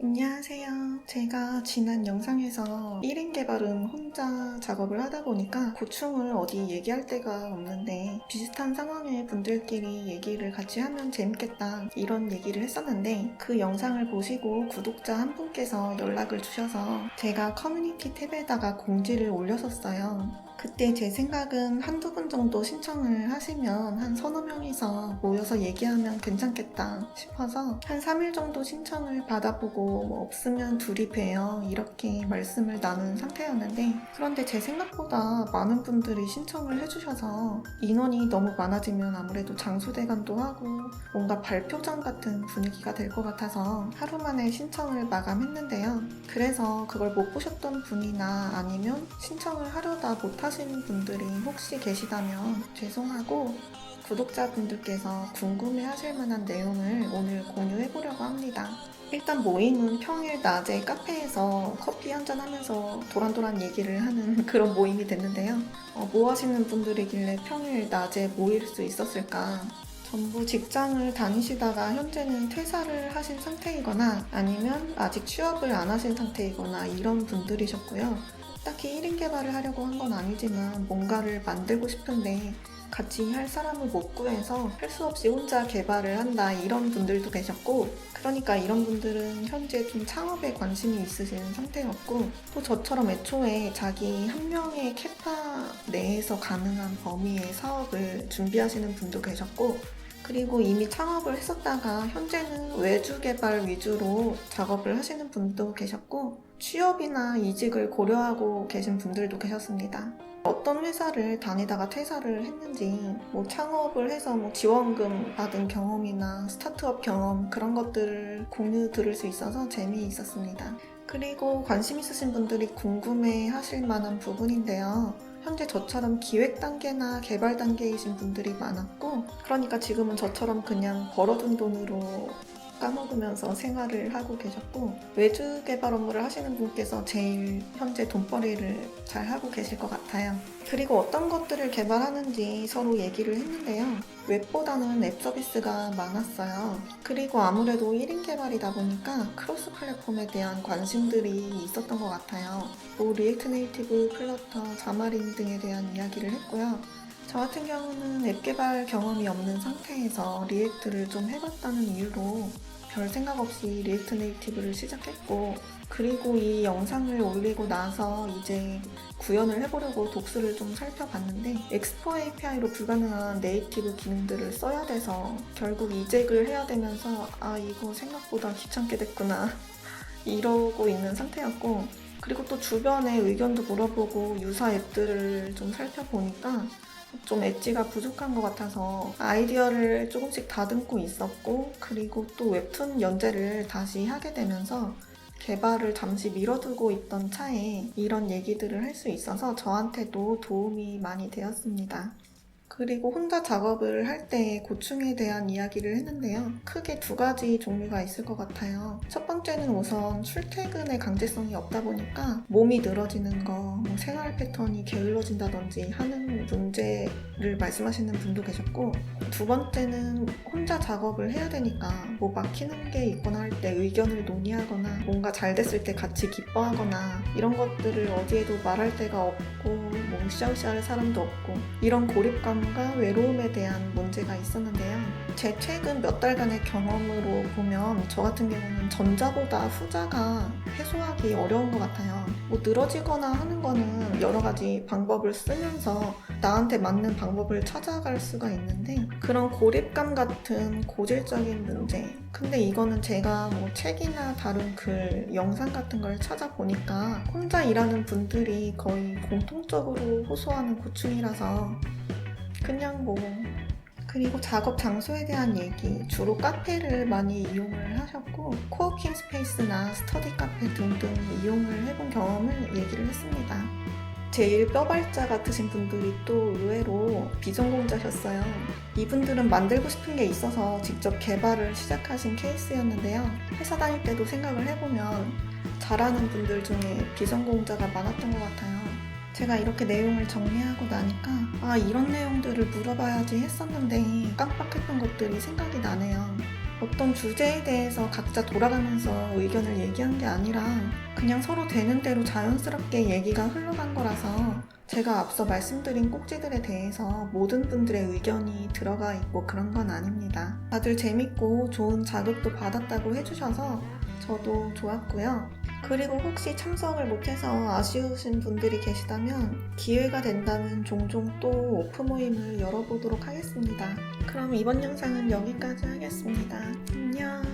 안녕하세요. 제가 지난 영상에서 1인 개발은 혼자 작업을 하다 보니까 고충을 어디 얘기할 데가 없는데 비슷한 상황의 분들끼리 얘기를 같이 하면 재밌겠다 이런 얘기를 했었는데 그 영상을 보시고 구독자 한 분께서 연락을 주셔서 제가 커뮤니티 탭에다가 공지를 올렸었어요. 그때 제 생각은 한두 분 정도 신청을 하시면 한 서너 명이서 모여서 얘기하면 괜찮겠다 싶어서 한 3일 정도 신청을 받아보고 없으면 둘이 봬요 이렇게 말씀을 나눈 상태였는데, 그런데 제 생각보다 많은 분들이 신청을 해주셔서 인원이 너무 많아지면 아무래도 장소대관도 하고 뭔가 발표장 같은 분위기가 될 것 같아서 하루 만에 신청을 마감했는데요. 그래서 그걸 못 보셨던 분이나 아니면 신청을 하려다 못하신 분들이 혹시 계시다면 죄송하고, 구독자분들께서 궁금해하실 만한 내용을 오늘 공유해보려고 합니다. 일단 모임은 평일 낮에 카페에서 커피 한잔 하면서 도란도란 얘기를 하는 그런 모임이 됐는데요. 뭐 하시는 분들이길래 평일 낮에 모일 수 있었을까? 전부 직장을 다니시다가 현재는 퇴사를 하신 상태이거나 아니면 아직 취업을 안 하신 상태이거나 이런 분들이셨고요. 딱히 1인 개발을 하려고 한 건 아니지만 뭔가를 만들고 싶은데 같이 할 사람을 못 구해서 할 수 없이 혼자 개발을 한다 이런 분들도 계셨고, 그러니까 이런 분들은 현재 좀 창업에 관심이 있으신 상태였고, 또 저처럼 애초에 자기 한 명의 캐파 내에서 가능한 범위의 사업을 준비하시는 분도 계셨고, 그리고 이미 창업을 했었다가 현재는 외주 개발 위주로 작업을 하시는 분도 계셨고, 취업이나 이직을 고려하고 계신 분들도 계셨습니다. 어떤 회사를 다니다가 퇴사를 했는지, 창업을 해서 지원금 받은 경험이나 스타트업 경험 그런 것들을 공유 들을 수 있어서 재미있었습니다. 그리고 관심 있으신 분들이 궁금해 하실 만한 부분인데요. 현재 저처럼 기획 단계나 개발 단계이신 분들이 많았고, 그러니까 지금은 저처럼 그냥 벌어둔 돈으로 까먹으면서 생활을 하고 계셨고, 외주 개발 업무를 하시는 분께서 제일 현재 돈벌이를 잘 하고 계실 것 같아요. 그리고 어떤 것들을 개발하는지 서로 얘기를 했는데요. 웹보다는 앱 서비스가 많았어요. 그리고 아무래도 1인 개발이다 보니까 크로스 플랫폼에 대한 관심들이 있었던 것 같아요. 리액트 네이티브, 플러터, 자마린 등에 대한 이야기를 했고요. 저 같은 경우는 앱 개발 경험이 없는 상태에서 리액트를 좀 해봤다는 이유로 별 생각 없이 리액트 네이티브를 시작했고, 그리고 이 영상을 올리고 나서 이제 구현을 해보려고 독스를 좀 살펴봤는데 엑스포 API로 불가능한 네이티브 기능들을 써야 돼서 결국 이직을 해야 되면서 이거 생각보다 귀찮게 됐구나 이러고 있는 상태였고, 그리고 또 주변에 의견도 물어보고 유사 앱들을 좀 살펴보니까 좀 엣지가 부족한 것 같아서 아이디어를 조금씩 다듬고 있었고, 그리고 또 웹툰 연재를 다시 하게 되면서 개발을 잠시 미뤄두고 있던 차에 이런 얘기들을 할 수 있어서 저한테도 도움이 많이 되었습니다. 그리고 혼자 작업을 할 때 고충에 대한 이야기를 했는데요. 크게 두 가지 종류가 있을 것 같아요. 첫 번째는 우선 출퇴근의 강제성이 없다 보니까 몸이 늘어지는 거, 생활 패턴이 게을러진다든지 하는 문제를 말씀하시는 분도 계셨고, 두 번째는 혼자 작업을 해야 되니까 막히는 게 있거나 할 때 의견을 논의하거나 뭔가 잘 됐을 때 같이 기뻐하거나 이런 것들을 어디에도 말할 데가 없고 으쌰으쌰 할 사람도 없고, 이런 고립감과 외로움에 대한 문제가 있었는데요. 제 최근 몇 달간의 경험으로 보면 저 같은 경우는 전자보다 후자가 해소하기 어려운 것 같아요. 늘어지거나 하는 거는 여러 가지 방법을 쓰면서 나한테 맞는 방법을 찾아갈 수가 있는데, 그런 고립감 같은 고질적인 문제, 근데 이거는 제가 책이나 다른 글, 영상 같은 걸 찾아보니까 혼자 일하는 분들이 거의 공통적으로 호소하는 고충이라서 그냥 그리고 작업 장소에 대한 얘기, 주로 카페를 많이 이용을 하셨고 코워킹 스페이스나 스터디 카페 등등 이용을 해본 경험을 얘기를 했습니다. 제일 뼈발자 같으신 분들이 또 의외로 비전공자셨어요. 이분들은 만들고 싶은 게 있어서 직접 개발을 시작하신 케이스였는데요. 회사 다닐 때도 생각을 해보면 잘하는 분들 중에 비전공자가 많았던 것 같아요. 제가 이렇게 내용을 정리하고 나니까 이런 내용들을 물어봐야지 했었는데 깜빡했던 것들이 생각이 나네요. 어떤 주제에 대해서 각자 돌아가면서 의견을 얘기한 게 아니라 그냥 서로 되는 대로 자연스럽게 얘기가 흘러간 거라서 제가 앞서 말씀드린 꼭지들에 대해서 모든 분들의 의견이 들어가 있고 그런 건 아닙니다. 다들 재밌고 좋은 자극도 받았다고 해주셔서 저도 좋았고요. 그리고 혹시 참석을 못해서 아쉬우신 분들이 계시다면 기회가 된다면 종종 또 오프 모임을 열어보도록 하겠습니다. 그럼 이번 영상은 여기까지 하겠습니다. 안녕.